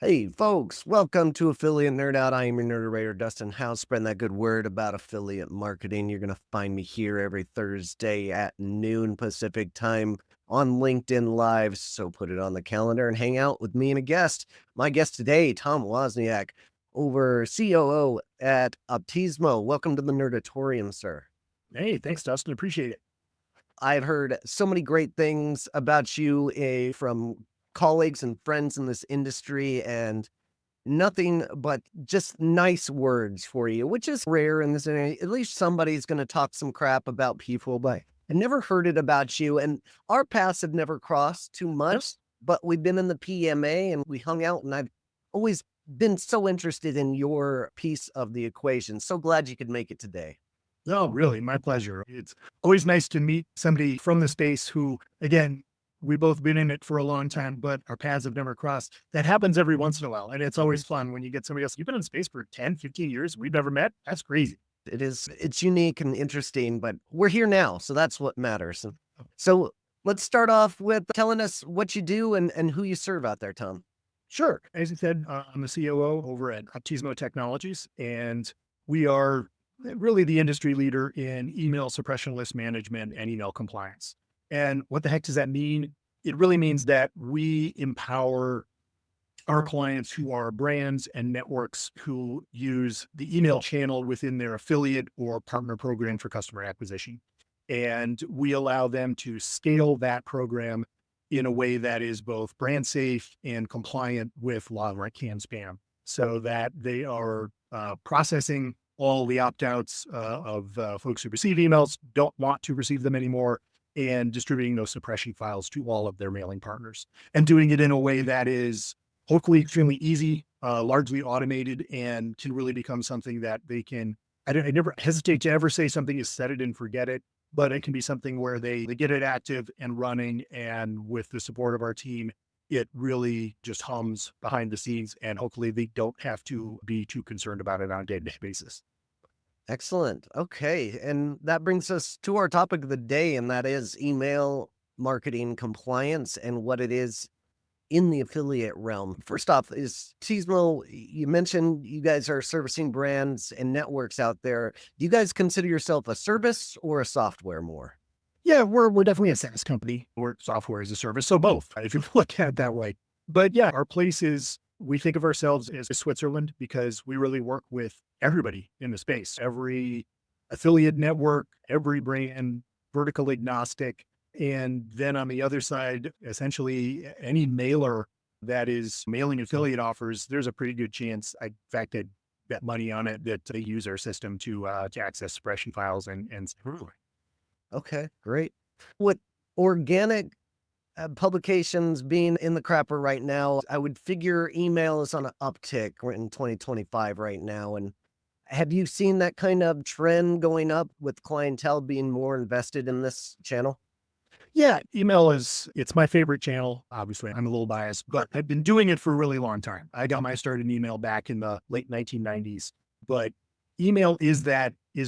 Hey, folks, welcome to Affiliate Nerd Out. I am your nerd Dustin House. Spreading that good word about affiliate marketing. You're going to find me here every Thursday at noon Pacific time on LinkedIn Live. So put it on the calendar and hang out with me and a guest. My guest today, Tom Wozniak, over COO at Optismo. Welcome to the Nerdatorium, sir. Hey, thanks, Dustin. Appreciate it. I've heard so many great things about you from colleagues and friends in this industry, and nothing but just nice words for you, which is rare in this area. At least somebody's going to talk some crap about people, but I never heard it about you. And our paths have never crossed too Yep. much, but we've been in the PMA and we hung out, and I've always been so interested in your piece of the equation. So glad you could make it today. No, really, my pleasure. It's always nice to meet somebody from the space who, again, we both been in it for a long time, but our paths have never crossed. That happens every once in a while. And it's always fun when you get somebody else. You've been in space for 10, 15 years. We've never met. That's crazy. It's unique and interesting, but we're here now. So that's what matters. So let's start off with telling us what you do and who you serve out there, Tom. Sure. As you said, I'm the COO over at Optismo Technologies, and we are really the industry leader in email suppression list management and email compliance. And what the heck does that mean? It really means that we empower our clients who are brands and networks who use the email channel within their affiliate or partner program for customer acquisition. And we allow them to scale that program in a way that is both brand safe and compliant with law like can spam, so that they are processing all the opt-outs of folks who receive emails, don't want to receive them anymore, and distributing those suppression files to all of their mailing partners, and doing it in a way that is hopefully extremely easy, largely automated, and can really become something that they can. I never hesitate to ever say something is set it and forget it, but it can be something where they get it active and running. And with the support of our team, it really just hums behind the scenes. And hopefully they don't have to be too concerned about it on a day-to-day basis. Excellent. Okay. And that brings us to our topic of the day, and that is email marketing compliance and what it is in the affiliate realm. First off, is Tismo, you mentioned you guys are servicing brands and networks out there. Do you guys consider yourself a service or a software more? Yeah, we're definitely a SaaS company. We're software as a service. So both, if you look at it that way. But yeah, our place is, we think of ourselves as Switzerland because we really work with everybody in the space, every affiliate network, every brand, vertical agnostic. And then on the other side, essentially any mailer that is mailing affiliate offers, there's a pretty good chance, in fact, I'd bet money on it that they use our system to access suppression files and Okay, great. With organic publications being in the crapper right now, I would figure email is on an uptick. We're in 2025 right now. And have you seen that kind of trend going up with clientele being more invested in this channel? Yeah, email it's my favorite channel. Obviously, I'm a little biased, but I've been doing it for a really long time. I got my start in email back in the late 1990s, but email is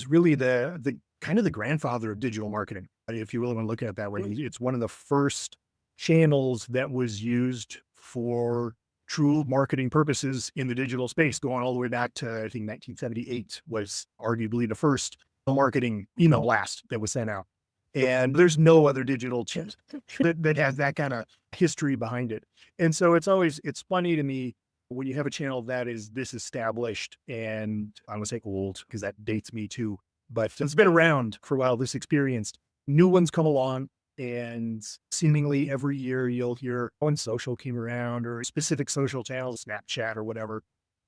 really the kind of the grandfather of digital marketing. If you really want to look at it that way, it's one of the first channels that was used for true marketing purposes in the digital space, going all the way back to, I think, 1978 was arguably the first marketing email blast that was sent out. And there's no other digital channel that has that kind of history behind it. And so it's funny to me when you have a channel that is this established, and I'm gonna say old because that dates me too, but it's been around for a while, this experienced. New ones come along, and seemingly every year you'll hear when social came around or specific social channels, Snapchat or whatever.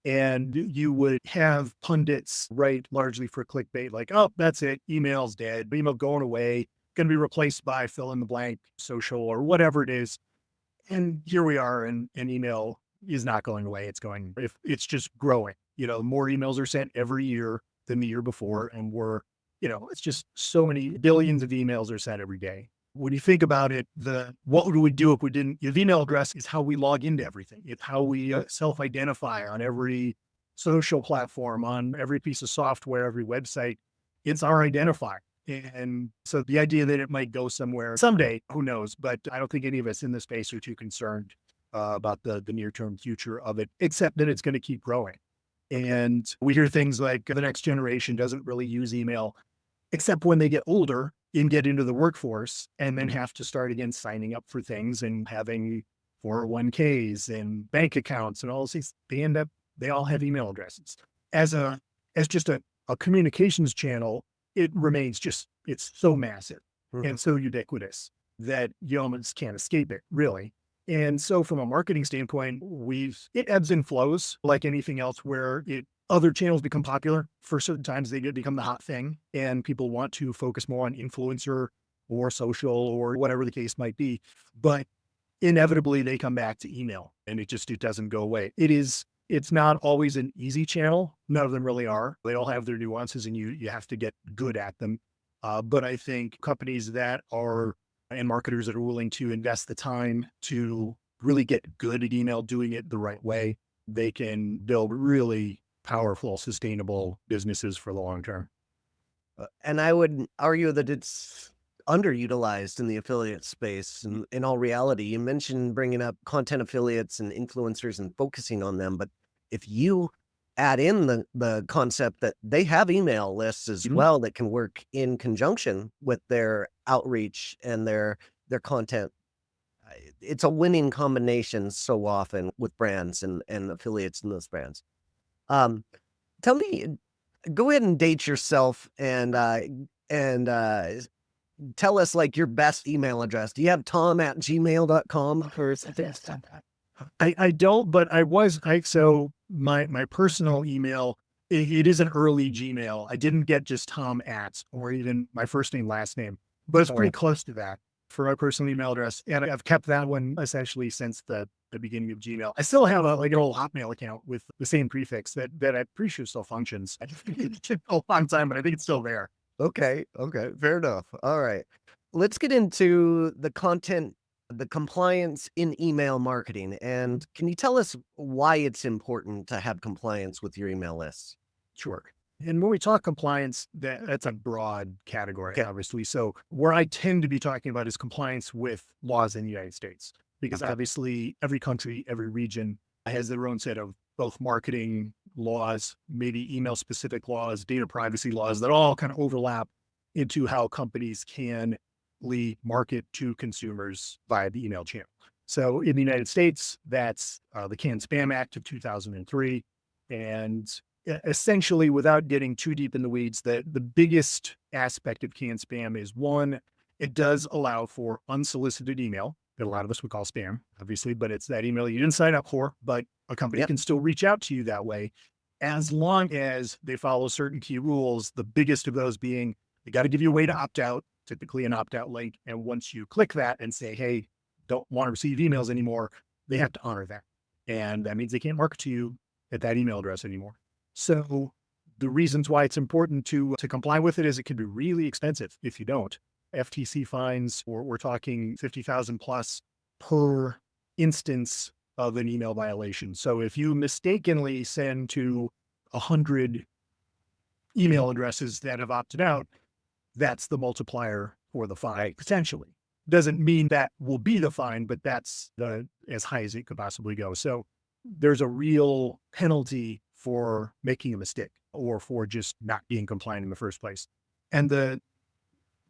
And you would have pundits write largely for clickbait, like, oh, that's it. Email's dead. Email going away, going to be replaced by fill in the blank social or whatever it is. And here we are, and email is not going away. If it's just growing, more emails are sent every year than the year before. And it's just so many billions of emails are sent every day. When you think about it, what would we do if we didn't? The email address is how we log into everything. It's how we self-identify on every social platform, on every piece of software, every website. It's our identifier. And so the idea that it might go somewhere someday, who knows? But I don't think any of us in this space are too concerned about the near-term future of it, except that it's going to keep growing. And we hear things like the next generation doesn't really use email except when they get older and get into the workforce and then have to start again signing up for things and having 401ks and bank accounts and all those things. They all have email addresses. As a as just a communications channel, it remains it's so massive Mhm. and so ubiquitous that you almost can't escape it, really. And so from a marketing standpoint, it ebbs and flows like anything else where other channels become popular for certain times. They become the hot thing and people want to focus more on influencer or social or whatever the case might be. But inevitably they come back to email and it doesn't go away. It's not always an easy channel. None of them really are. They all have their nuances and you have to get good at them. But I think companies that are and marketers that are willing to invest the time to really get good at email, doing it the right way, they can build really powerful, sustainable businesses for the long term. And I would argue that it's underutilized in the affiliate space. In all reality, you mentioned bringing up content affiliates and influencers and focusing on them, but if you add in the concept that they have email lists as Mhm. well that can work in conjunction with their outreach and their content, it's a winning combination so often with brands and affiliates in those brands. Um, Tell me, go ahead and date yourself and tell us, like, your best email address. Do you have tom@gmail.com or is it I don't, but so my personal email, it is an early Gmail. I didn't get just Tom at or even my first name, last name, but it's pretty oh, close to that for my personal email address. And I've kept that one essentially since the beginning of Gmail. I still have like an old Hotmail account with the same prefix that I'm pretty sure still functions. I just it took a long time, but I think it's still there. okay, okay, fair enough. Alright. Let's get into the content, the compliance in email marketing, and can you tell us why it's important to have compliance with your email lists? Sure. And when we talk compliance, that's a broad category, Okay, obviously. So where I tend to be talking about is compliance with laws in the United States, because okay. obviously every country, every region has their own set of both marketing laws, maybe email specific laws, data privacy laws that all kind of overlap into how companies can market to consumers via the email channel. So in the United States, that's the Can Spam Act of 2003. And essentially, without getting too deep in the weeds, the biggest aspect of Can Spam is one, it does allow for unsolicited email that a lot of us would call spam, obviously, but it's that email you didn't sign up for, but a company Yep. can still reach out to you that way as long as they follow certain key rules. The biggest of those being they got to give you a way to opt out, typically an opt out link. And once you click that and say, hey, don't want to receive emails anymore, they have to honor that. And that means they can't market to you at that email address anymore. So the reasons why it's important to comply with it is it can be really expensive if you don't. FTC fines, or we're talking 50,000 plus per instance of an email violation. So if you mistakenly send to 100 email addresses that have opted out, that's the multiplier for the fine, Right. potentially. Doesn't mean that will be the fine, but that's as high as it could possibly go. So there's a real penalty for making a mistake or for just not being compliant in the first place. And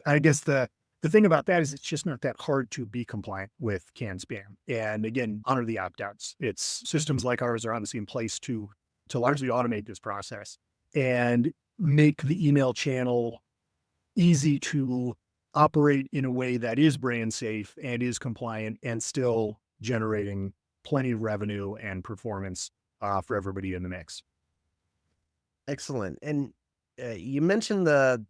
I guess the thing about that is it's just not that hard to be compliant with Can Spam. And again, honor the opt-outs. It's systems like ours are obviously in place to largely automate this process and make the email channel easy to operate in a way that is brand safe and is compliant and still generating plenty of revenue and performance for everybody in the mix. Excellent. And, you mentioned the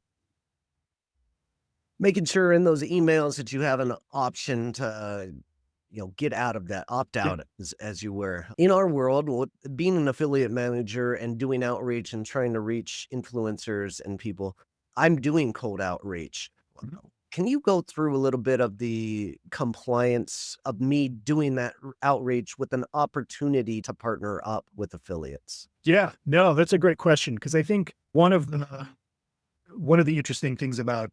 making sure in those emails that you have an option to, get out of that, opt Yep. out as you were. In our world, being an affiliate manager and doing outreach and trying to reach influencers and people, I'm doing cold outreach. Mhm. Can you go through a little bit of the compliance of me doing that outreach with an opportunity to partner up with affiliates? Yeah, no, that's a great question because I think one of the interesting things about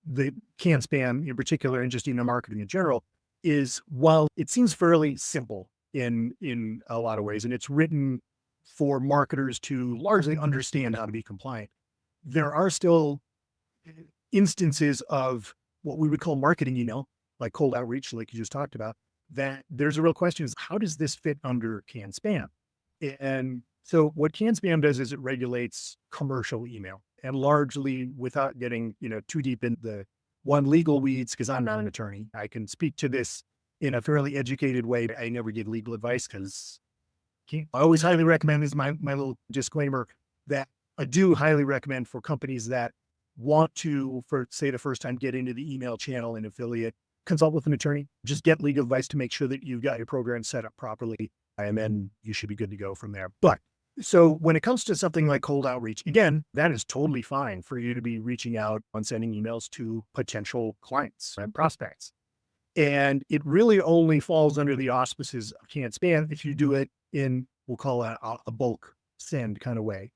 the Can Spam in particular and just email marketing in general is while it seems fairly simple in a lot of ways, and it's written for marketers to largely understand how to be compliant, there are still instances of what we would call marketing email, like cold outreach, like you just talked about, that there's a real question is how does this fit under can spam? And so what can spam does is it regulates commercial email and largely without getting, too deep in the one legal weeds, because I'm not an attorney. I can speak to this in a fairly educated way. I never give legal advice because I always highly recommend this is my little disclaimer that I do highly recommend for companies that want to, for say the first time, get into the email channel and affiliate, consult with an attorney, just get legal advice to make sure that you've got your program set up properly. And then you should be good to go from there. But so when it comes to something like cold outreach, again, that is totally fine for you to be reaching out and sending emails to potential clients and prospects. And it really only falls under the auspices of can spam if you do it in, we'll call it a bulk send kind of way.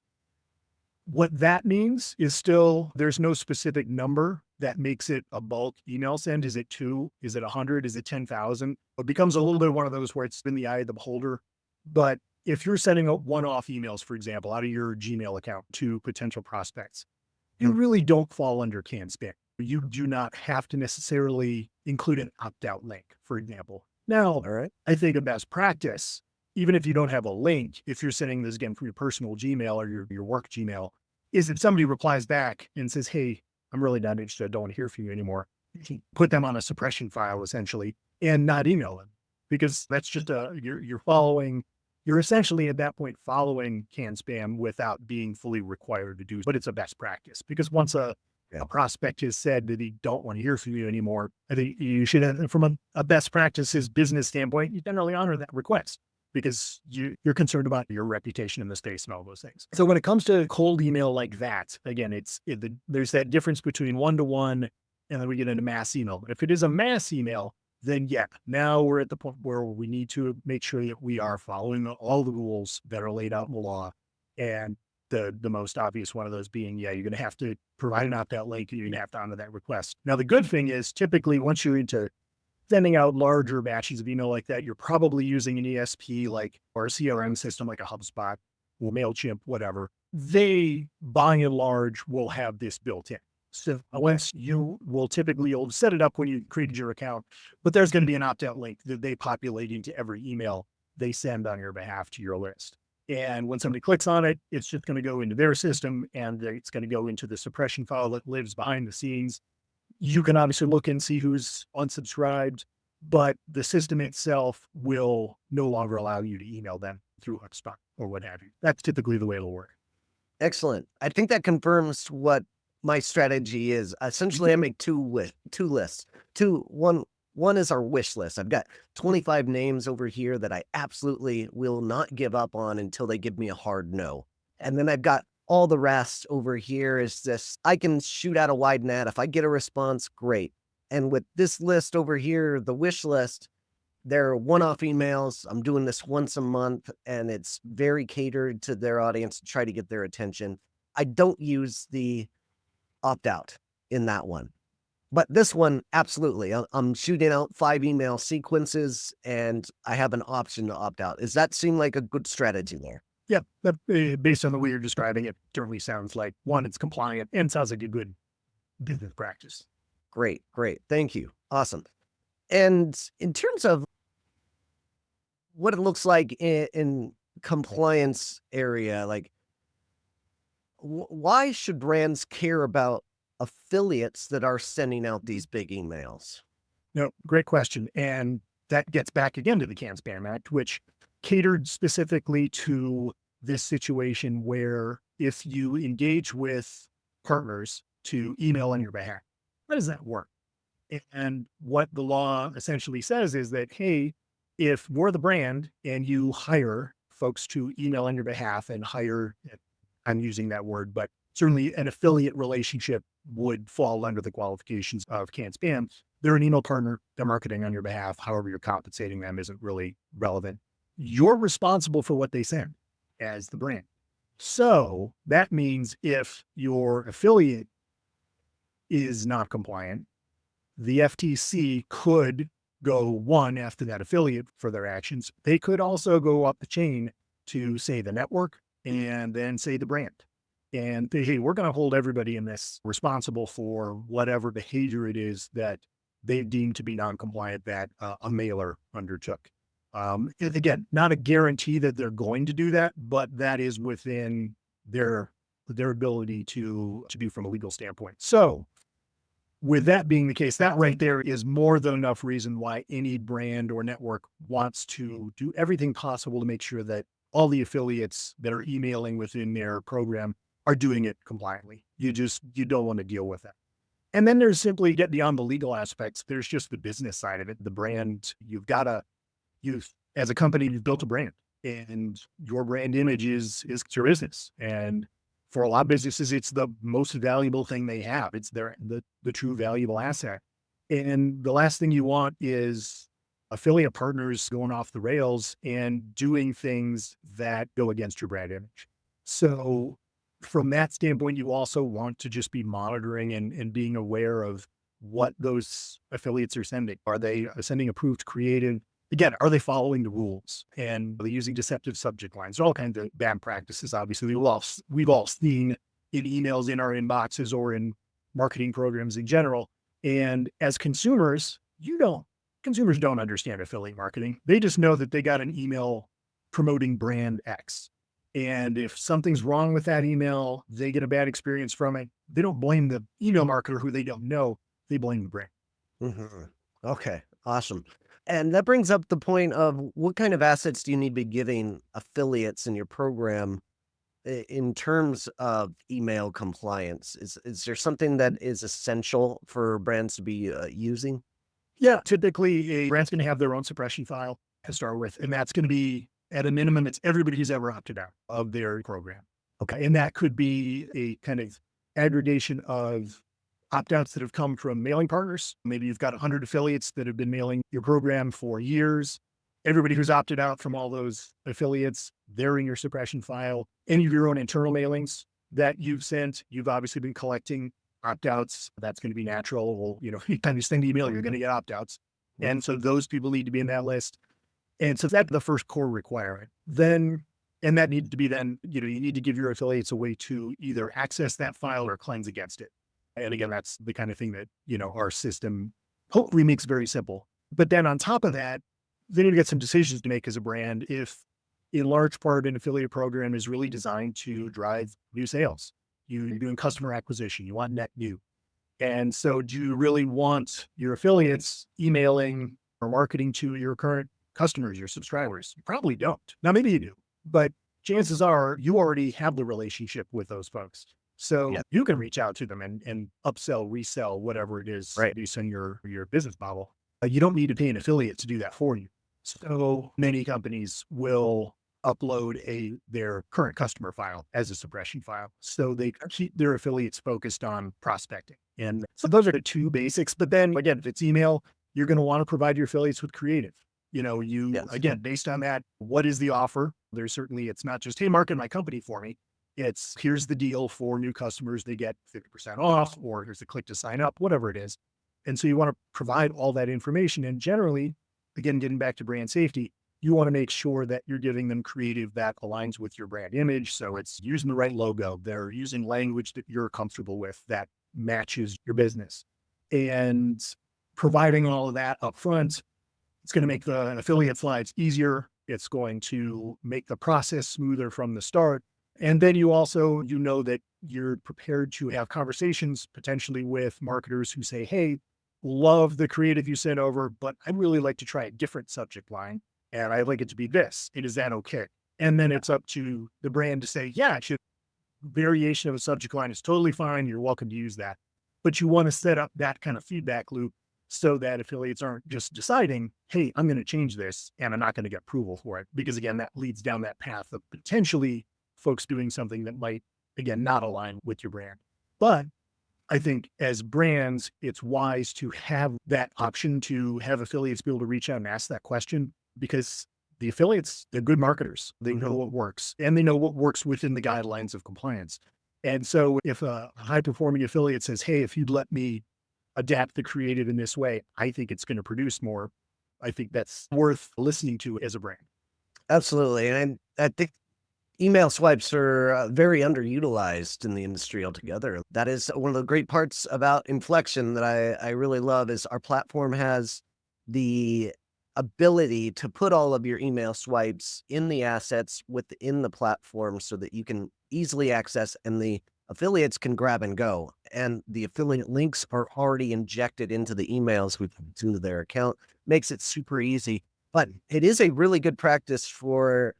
What that means is still, there's no specific number that makes it a bulk email send. Is it 2? Is it 100? Is it 10,000? It becomes a little bit one of those where it's in the eye of the beholder. But if you're sending out one-off emails, for example, out of your Gmail account to potential prospects, you really don't fall under can spam. You do not have to necessarily include an opt-out link, for example. Now, All right. I think a best practice, even if you don't have a link, if you're sending this again from your personal Gmail or your work Gmail, is if somebody replies back and says, hey, I'm really not interested, I don't want to hear from you anymore, put them on a suppression file essentially and not email them, because that's just you're essentially at that point following can spam without being fully required to do. But it's a best practice because once a prospect has said that he don't want to hear from you anymore, I think you should, from a best practices business standpoint, you generally honor that request because you're concerned about your reputation in the space and all those things. So when it comes to cold email like that, again, there's that difference between one-to-one and then we get into mass email. But if it is a mass email, then yeah, now we're at the point where we need to make sure that we are following all the rules that are laid out in the law. And the most obvious one of those being, you're going to have to provide an opt-out link and you're going to have to honor that request. Now, the good thing is typically once you're into sending out larger batches of email like that, you're probably using an ESP or a CRM system like a HubSpot or MailChimp, whatever. They, by and large, will have this built in. So unless you'll set it up when you created your account, but there's going to be an opt-out link that they populate into every email they send on your behalf to your list. And when somebody clicks on it, it's just going to go into their system and it's going to go into the suppression file that lives behind the scenes. You can obviously look and see who's unsubscribed, but the system itself will no longer allow you to email them through HubSpot or what have you. That's typically the way it'll work. Excellent. I think that confirms what my strategy is. Essentially, I make two lists. One is our wish list. I've got 25 names over here that I absolutely will not give up on until they give me a hard no. And then I've got all the rest over here is this. I can shoot out a wide net. If I get a response, great. And with this list over here, the wish list, they're one-off emails. I'm doing this once a month, and it's very catered to their audience to try to get their attention. I don't use the opt-out in that one. But this one, absolutely. I'm shooting out 5 email sequences, and I have an option to opt out. Does that seem like a good strategy there? Yeah, based on the way you're describing it, certainly sounds like, one, it's compliant and sounds like a good business practice. Great. Thank you. Awesome. And in terms of what it looks like in compliance area, like why should brands care about affiliates that are sending out these big emails? No, great question. And that gets back again to the Can Spam Act, which catered specifically to this situation where if you engage with partners to email on your behalf, how does that work? And what the law essentially says is that, hey, if we're the brand and you hire folks to email on your behalf and hire, I'm using that word, but certainly an affiliate relationship would fall under the qualifications of Can Spam. They're an email partner, they're marketing on your behalf. However, you're compensating them isn't really relevant. You're responsible for what they send as the brand. So that means if your affiliate is not compliant, the FTC could go one after that affiliate for their actions. They could also go up the chain to say the network and then say the brand. And say, hey, we're going to hold everybody in this responsible for whatever behavior it is that they deem to be non-compliant that a mailer undertook. And again, not a guarantee that they're going to do that, but that is within their ability to do from a legal standpoint. So with that being the case, that right there is more than enough reason why any brand or network wants to do everything possible to make sure that all the affiliates that are emailing within their program are doing it compliantly. You don't want to deal with that. And then there's simply get beyond the legal aspects. There's just the business side of it. The brand, you've, as a company, you've built a brand and your brand image is your business. And for a lot of businesses, it's the most valuable thing they have. It's the true valuable asset. And the last thing you want is affiliate partners going off the rails and doing things that go against your brand image. So from that standpoint, you also want to just be monitoring and being aware of what those affiliates are sending. Are they sending approved creative? Again, are they following the rules? And are they using deceptive subject lines? There are all kinds of bad practices. Obviously, we've all seen in emails in our inboxes or in marketing programs in general. And as consumers, consumers don't understand affiliate marketing. They just know that they got an email promoting brand X. And if something's wrong with that email, they get a bad experience from it. They don't blame the email marketer who they don't know. They blame the brand. Mhm. Okay, awesome. And that brings up the point of what kind of assets do you need to be giving affiliates in your program in terms of email compliance? Is there something that is essential for brands to be using? Yeah, typically a brand's going to have their own suppression file to start with, and that's going to be at a minimum, it's everybody who's ever opted out of their program. Okay. And that could be a kind of aggregation of opt-outs that have come from mailing partners. Maybe you've got 100 affiliates that have been mailing your program for years. Everybody who's opted out from all those affiliates, they're in your suppression file. Any of your own internal mailings that you've sent, you've obviously been collecting opt-outs. That's going to be natural. Well, anytime you send an email, you're going to get opt-outs. And so those people need to be in that list. And so that's the first core requirement. Then, and that needs to be then, you need to give your affiliates a way to either access that file or cleanse against it. And again, that's the kind of thing that, our system hopefully makes very simple. But then on top of that, they need to get some decisions to make as a brand if in large part an affiliate program is really designed to drive new sales. You're doing customer acquisition, you want net new. And so do you really want your affiliates emailing or marketing to your current customers, your subscribers? You probably don't. Now, maybe you do, but chances are you already have the relationship with those folks. So Yeah. you can reach out to them and upsell, resell, whatever it is Right. based on your business model. You don't need to pay an affiliate to do that for you. So many companies will upload their current customer file as a suppression file. So they keep their affiliates focused on prospecting. And so those are the two basics. But then again, if it's email, you're going to want to provide your affiliates with creative. Yes. Again, based on that, what is the offer? It's not just, hey, market my company for me. It's here's the deal for new customers. They get 50% off, or here's a click to sign up, whatever it is. And so you want to provide all that information. And generally, again, getting back to brand safety, you want to make sure that you're giving them creative that aligns with your brand image. So it's using the right logo. They're using language that you're comfortable with that matches your business. And providing all of that up front, it's going to make the affiliate lives easier. It's going to make the process smoother from the start. And then you also, that you're prepared to have conversations potentially with marketers who say, hey, love the creative you sent over, but I'd really like to try a different subject line. And I'd like it to be this. And is that okay? And then it's up to the brand to say, yeah, variation of a subject line is totally fine. You're welcome to use that. But you want to set up that kind of feedback loop so that affiliates aren't just deciding, hey, I'm going to change this and I'm not going to get approval for it. Because again, that leads down that path of potentially folks doing something that might, again, not align with your brand. But I think as brands, it's wise to have that option to have affiliates be able to reach out and ask that question, because the affiliates, they're good marketers. They know what works and they know what works within the guidelines of compliance. And so if a high performing affiliate says, hey, if you'd let me adapt the creative in this way, I think it's going to produce more. I think that's worth listening to as a brand. Absolutely, and I think email swipes are very underutilized in the industry altogether. That is one of the great parts about Inflection that I really love is our platform has the ability to put all of your email swipes in the assets within the platform so that you can easily access and the affiliates can grab and go. And the affiliate links are already injected into the emails into their account. Makes it super easy. But it is a really good practice for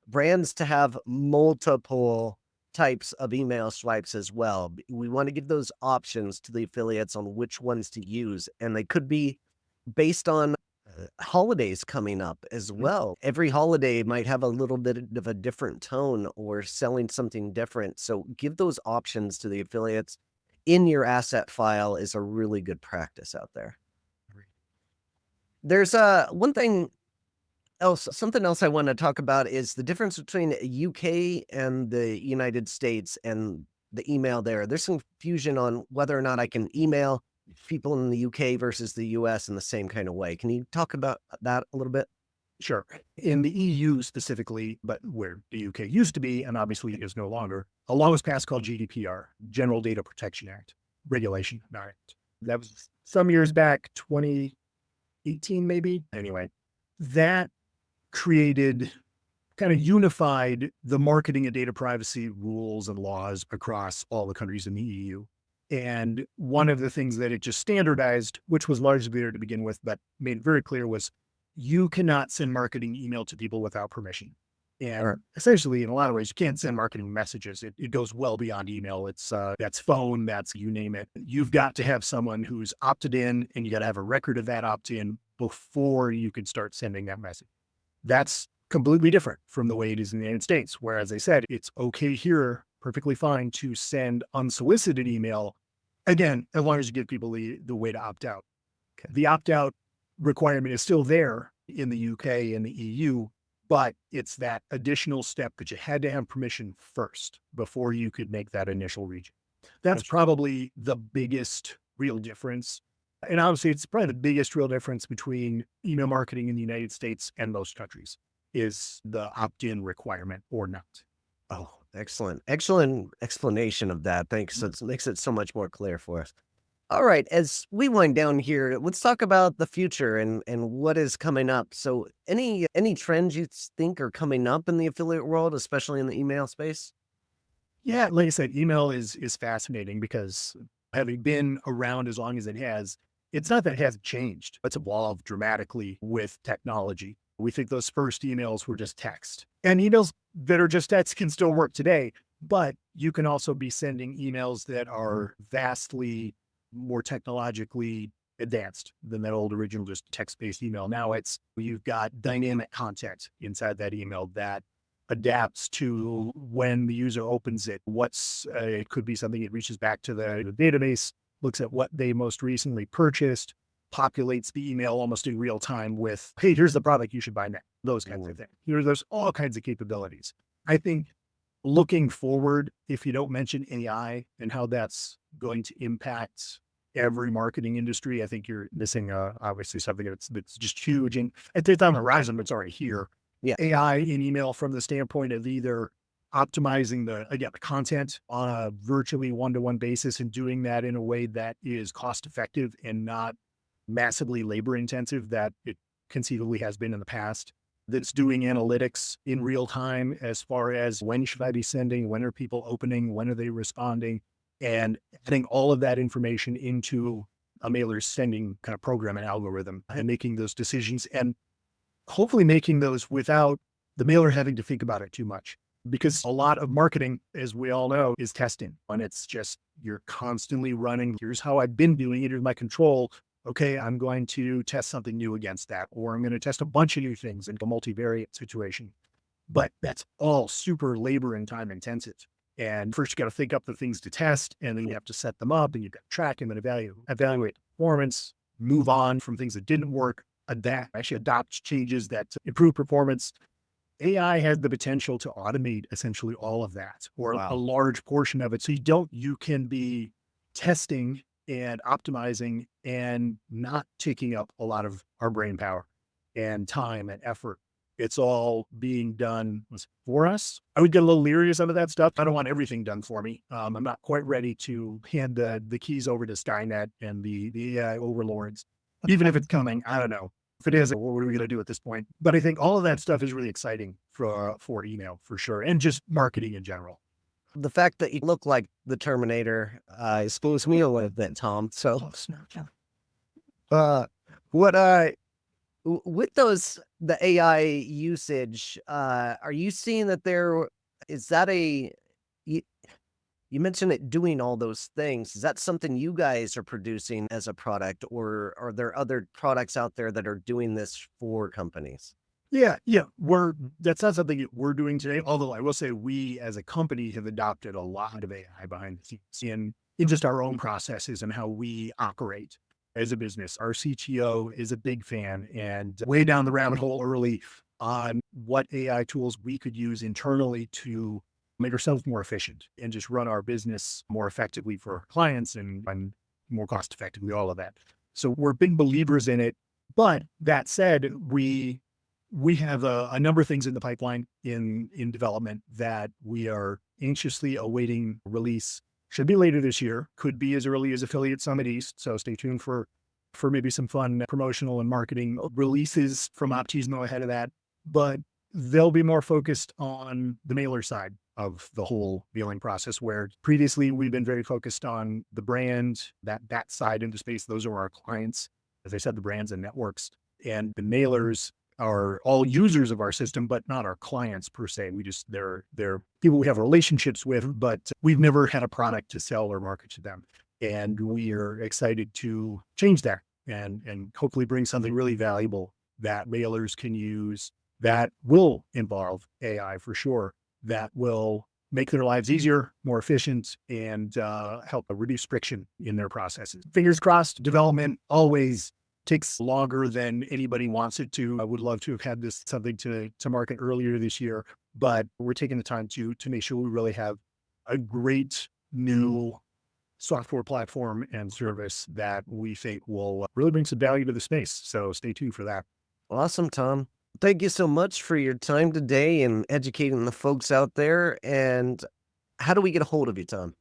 brands to have multiple types of email swipes as well. We want to give those options to the affiliates on which ones to use, and they could be based on holidays coming up as Mhm. well. Every holiday might have a little bit of a different tone or selling something different. So give those options to the affiliates in your asset file is a really good practice out there. There's one thing else something else I wanna talk about is the difference between UK and the United States and the email there. There's some confusion on whether or not I can email people in the UK versus the US in the same kind of way. Can you talk about that a little bit? Sure. In the EU specifically, but where the UK used to be, and obviously is no longer, a law was passed called GDPR, General Data Protection Act, regulation, not act. That was some years back, 2018 maybe. Anyway, that created kind of unified the marketing and data privacy rules and laws across all the countries in the EU. And one of the things that it just standardized, which was largely there to begin with, but made very clear was you cannot send marketing email to people without permission. Or And essentially, in a lot of ways, you can't send marketing messages. It goes well beyond email. It's that's phone, that's you name it. You've got to have someone who's opted in, and you got to have a record of that opt in before you can start sending that message. That's completely different from the way it is in the United States, where, as I said, it's okay here, perfectly fine to send unsolicited email. Again, as long as you give people the way to opt out. okay. The opt out requirement is still there in the UK and the EU, but it's that additional step that you had to have permission first before you could make that initial reach. That's probably the biggest real difference. And obviously, it's probably the biggest real difference between email marketing in the United States and most countries is the opt-in requirement or not. Oh, excellent. Excellent explanation of that. Thanks. It makes it so much more clear for us. All right, as we wind down here, let's talk about the future and what is coming up. So, any trends you think are coming up in the affiliate world, especially in the email space? Yeah, like I said, email is fascinating because having been around as long as it has, it's not that it hasn't changed. It's evolved dramatically with technology. We think those first emails were just text. And emails that are just text can still work today, but you can also be sending emails that are vastly more technologically advanced than that old original just text-based email. Now it's you've got dynamic content inside that email that adapts to when the user opens it. It could be something it reaches back to the database, looks at what they most recently purchased, populates the email almost in real time with, hey, here's the product you should buy next. Those kinds of things. There's all kinds of capabilities. I think looking forward, if you don't mention AI and how that's going to impact every marketing industry, I think you're missing obviously something that's just huge. And it's on the horizon, but it's already here. Yeah. AI in email from the standpoint of either optimizing the content on a virtually one-to-one basis and doing that in a way that is cost effective and not massively labor intensive that it conceivably has been in the past. That's doing analytics in real time as far as when should I be sending, when are people opening, when are they responding, and adding all of that information into a mailer sending kind of program and algorithm and making those decisions and hopefully making those without the mailer having to think about it too much. Because a lot of marketing, as we all know, is testing. And it's just, you're constantly running. Here's how I've been doing it. Here's my control. Okay, I'm going to test something new against that. Or I'm going to test a bunch of new things in a multivariate situation. But that's all super labor and time intensive. And first you got to think up the things to test, and then you have to set them up, and you've got to track them and evaluate performance, move on from things that didn't work, adopt changes that improve performance. AI has the potential to automate essentially all of that or a Wow. large portion of it. So you can be testing and optimizing and not taking up a lot of our brain power. and time and effort. It's all being done for us. I would get a little leery of some of that stuff. I don't want everything done for me. I'm not quite ready to hand the keys over to Skynet and the AI overlords, even if it's coming. I don't know. If it is, what are we going to do at this point? But I think all of that stuff is really exciting for email for sure, and just marketing in general. The fact that you look like the Terminator spoils me a little bit, Tom. So, uh, what with the AI usage, are you seeing that there is that you, you mentioned it doing all those things. Is that something you guys are producing as a product, or are there other products out there that are doing this for companies? Yeah, yeah. That's not something that we're doing today. Although I will say we as a company have adopted a lot of AI behind the scenes in just our own processes and how we operate as a business. Our CTO is a big fan and way down the rabbit hole early on what AI tools we could use internally to make ourselves more efficient and just run our business more effectively for our clients and more cost effectively, all of that. So we're big believers in it. But that said, we have a number of things in the pipeline in development that we are anxiously awaiting release. Should be later this year. Could be as early as Affiliate Summit East. So stay tuned for maybe some fun promotional and marketing releases from Optismo ahead of that. But they'll be more focused on the mailer side of the whole mailing process, where previously we've been very focused on the brand, that side in the space. Those are our clients, as I said, the brands and networks, and the mailers are all users of our system, but not our clients per se. They're people we have relationships with, but we've never had a product to sell or market to them. And we are excited to change that and hopefully bring something really valuable that mailers can use that will involve AI for sure, that will make their lives easier, more efficient, and help reduce friction in their processes. Fingers crossed, development always takes longer than anybody wants it to. I would love to have had something to market earlier this year, but we're taking the time to make sure we really have a great new software platform and service that we think will really bring some value to the space. So stay tuned for that. Awesome, Tom. Thank you so much for your time today and educating the folks out there. And how do we get a hold of you, Tom?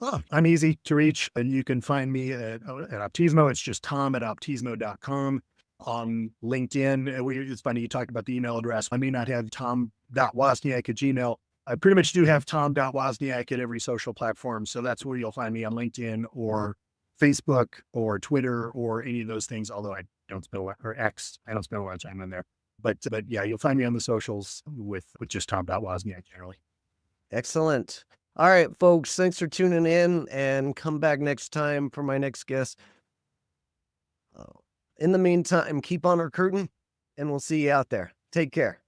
Oh, I'm easy to reach, and you can find me at Optismo. It's just tom@optismo.com. On LinkedIn, it's funny you talked about the email address. I may not have tom.wozniak@gmail. I pretty much do have tom.wozniak at every social platform. So that's where you'll find me on LinkedIn or Facebook or Twitter or any of those things, although I don't spend a lot, or X, I don't spend a lot of time on there. But yeah, you'll find me on the socials with just tom.wozniak generally. Excellent. All right, folks, thanks for tuning in and come back next time for my next guest. In the meantime, keep on recruiting and we'll see you out there. Take care.